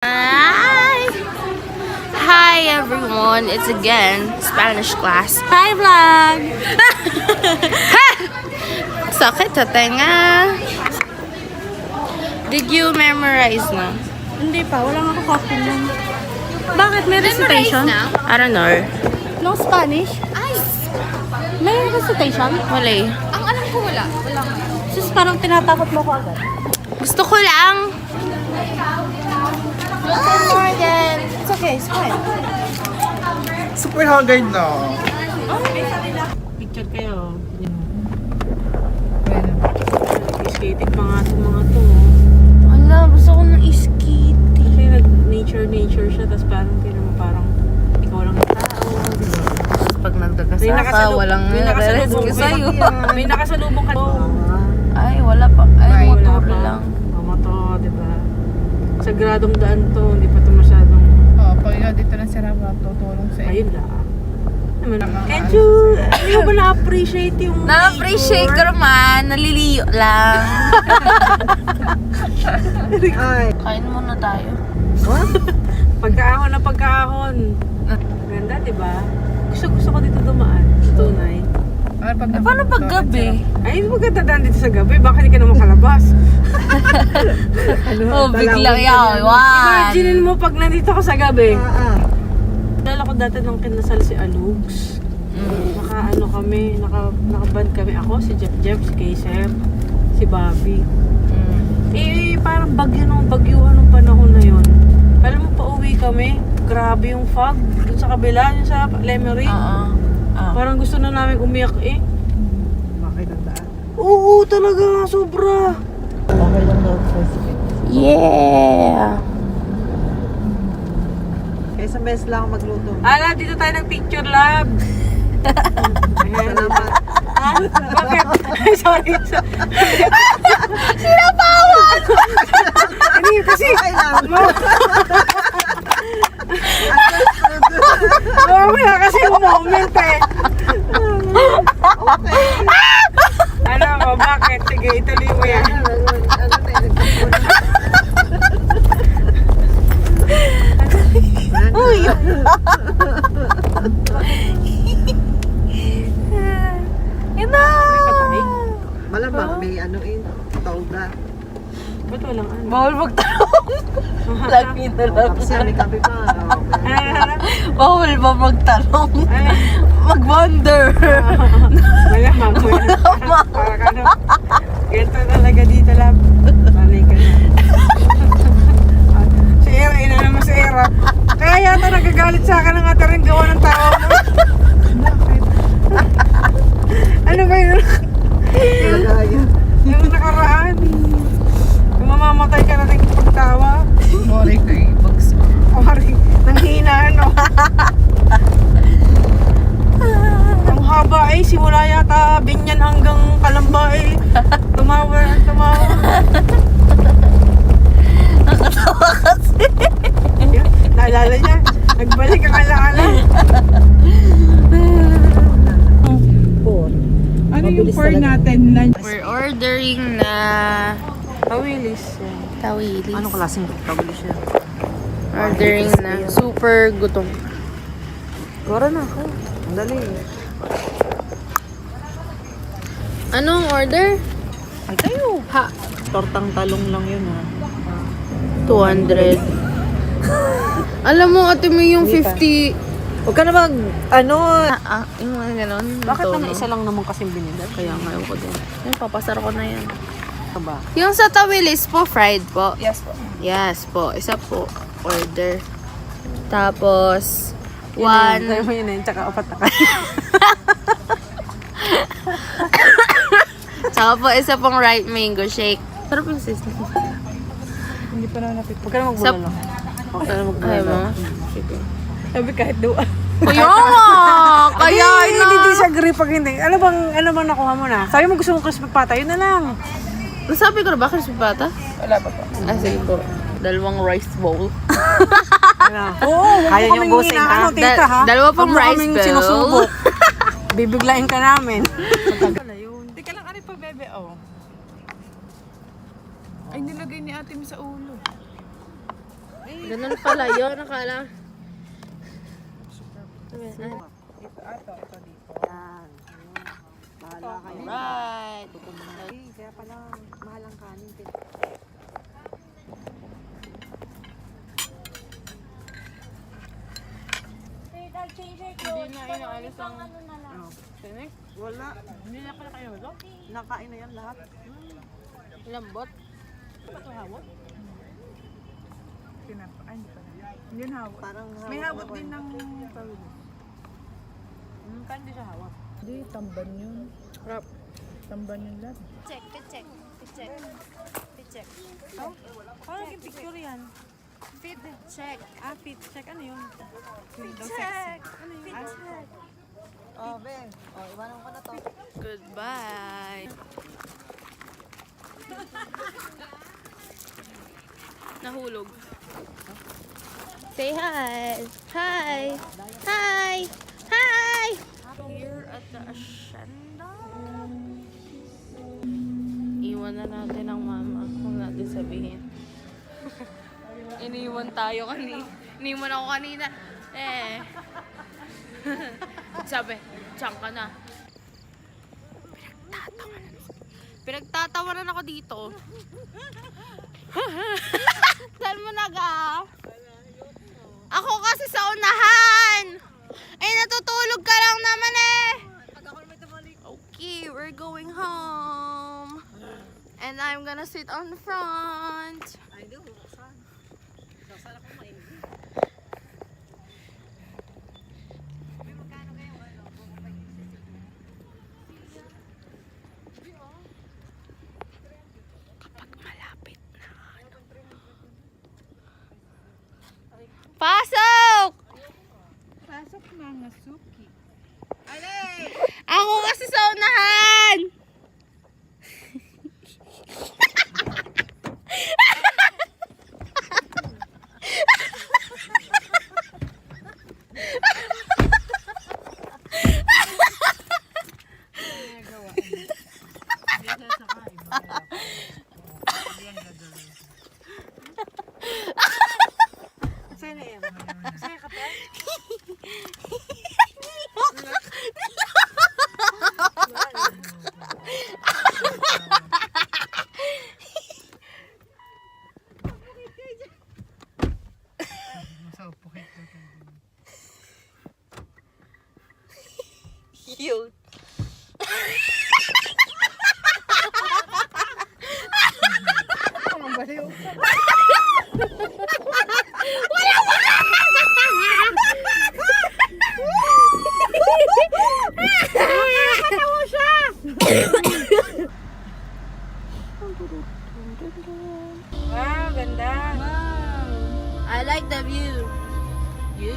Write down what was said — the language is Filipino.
Hi! Hi everyone, it's again Spanish class. Hi vlog! Sakit sa tenga. Did you memorize na? Hindi pa, wala nga ako copy nun. Bakit? May recitation? I don't know. No Spanish? Ay! May recitation? Wala eh. Ang alam ko wala. Wala nga. Sus, parang tinatakot mo ko agad. Gusto ko lang. Morgan! It's okay, it's fine. Super haggard na. Picture kayo. Skating pa nga itong mga to. Wala, gusto ko ng skate. Kasi nag-nature siya, tapos parang parang ikaw lang yung tao. Diba? Pag nagdagasa ka, walang nare-rescue sa'yo. May nakasalubong ka. Ay, wala pa. Ay, Wala motor pa. lang. Motor, diba? Sagradong daan to, hindi pa ito masyadong... Pag dito na sila, tutulong sa Ayun lang. Can't you, hindi mo ba na-appreciate yung Na-appreciate ko naman. Naliliyo lang. Kain muna tayo. Pagkaahon na pagkaahon. Ganda, diba? Gusto ko dito dumaan. Sa tunay. Paano pag gabi? Ay, hindi maganda daan dito sa gabi. Baka hindi ka na makalabas. Biglang yaw. Imagine mo pag nandito ka sa gabi. Dala ko dati nung kinasal si Alugs. Naka-ano kami, naka-band kami. Ako, si Jeff, si Kayser, si Bobby. Eh, parang bagyuhan nung panahon na yun. Alam mo, pauwi kami. Grabe yung fog. Dun sa kabila, yung sa Lemery. Parang gusto na namin umiyak eh. Bakit ang daan? Oo, talaga. Sobra. Okay lang daw. Yeah! Kaya isang beses lang ako magluto. Ala, dito tayo ng picture lab. Ayan. Ha? Bakit? Ay, sorry. Sinapawan! Hindi, kasi... Mamaya kasi yung moment eh. Ano ko, bakit? Sige, ituloy mo yan. Uy! Ina! Patay? Malamang may ano tolda. Ba't walang ano? Bawal magtanong. Lagi na lang. Kasi may kape pa. Bawal ba magtanong? Mag-wonder. Malamang. Parang ano. Ganito talaga dito lang. Sanay ka na. Si Era, inana mo si Era. Kaya yata nagagalit sa akin ng ate rin gawa ng tao mo. Ano ba yun? Yung nakaraan. Kung mamamatay ka natin pagtawa. Mori ko bags. Mari, nanghina ano. Ang haba eh, simula yata Binyan hanggang Kalamba eh. Tumawa. Nakatawa kasi. Naalala niya, nagbalik ang alaala. Ano yung pour natin? We're ordering na Tawilis. tawilis. Anong klaseng tawilis siya? Ordering na. Super gutom. Gora na ako. Ang dali. Anong order? Ay kayo. Ha? Tortang talong lang yun ha. 200. Alam mo, ate mo yung 50. Huwag ka na Yung mga ganon. Bakit tono. na isa lang naman kasing binili? Kaya ngayon ko din. Yung papasar ko na yan. Ano ba? Yung sa tawilis po, fried po. Yes po. Yes po. Isa po. Order. Tapos, Sabi one. mo yun eh, tsaka upat na kayo. Tsaka po, isa pong right mango shake. Sarap yung system. Hindi pa na napit. Huwag ka na magbulalo. Huwag ka na Ay magbulalo. mo? Sige. Sabi kahit doon. Kaya nga! Kaya na! Hindi disagree pag hindi. Ano bang nakuha mo na? Sabi mo gusto mong crispy pata, yun na lang. Nasabi ko na ba, crispy pata? Wala pa po. Sige po. 2 rice bowl. Oo, Kaya niyong busing, ha? Ano, tita, ha? Dalawa pong Huwag mo rice kaming bowl. sinusubok. Bibiglain ka namin. Hindi ka lang ari pa, bebe, oh. Ay, nilagay ni ate mo sa ulo. Ganun pala yun. Nakala. Ito dito. Yan. Bahala kayo. Right. Kaya pala mahal ang kanin. Hindi na inaalis ang... Tinik? Wala. Hindi na pala kayo ito? Nakain na yan lahat. Lambot. Hawak? Ay, hindi pa na. Hindi yun hawak. Parang May hawak din ng tawid. Kaya hindi siya hawak. Hindi, tamban yun. Rap. Tamban yun lahat. Check. Parang yung picture yan. Fit check. Fit check. Ano yun? Check. Ano yun? check. Oh, Ben. Oh, iwanan ko na to. Goodbye. Nahulog. Say hi. Hi. Hi. Hi. Here at the Hacienda. Iwan na natin ang mama. Huwag natin sabihin. Iniwan tayo kanina. Iniwan ako kanina. Sabi, tiyan ka na. Pinagtatawanan ako dito. Saan mo naga? Ako kasi sa unahan. Eh, natutulog ka lang naman eh. Okay, we're going home. And I'm gonna sit on the front. Ay, di. Buksan. Saan ako mainit? Pasok! Pasok mga suki. Ako kasi sa unahan! Saan na yan? Saan ka pa? Cute. Ang baliw. Wow, ganda. I like the view. You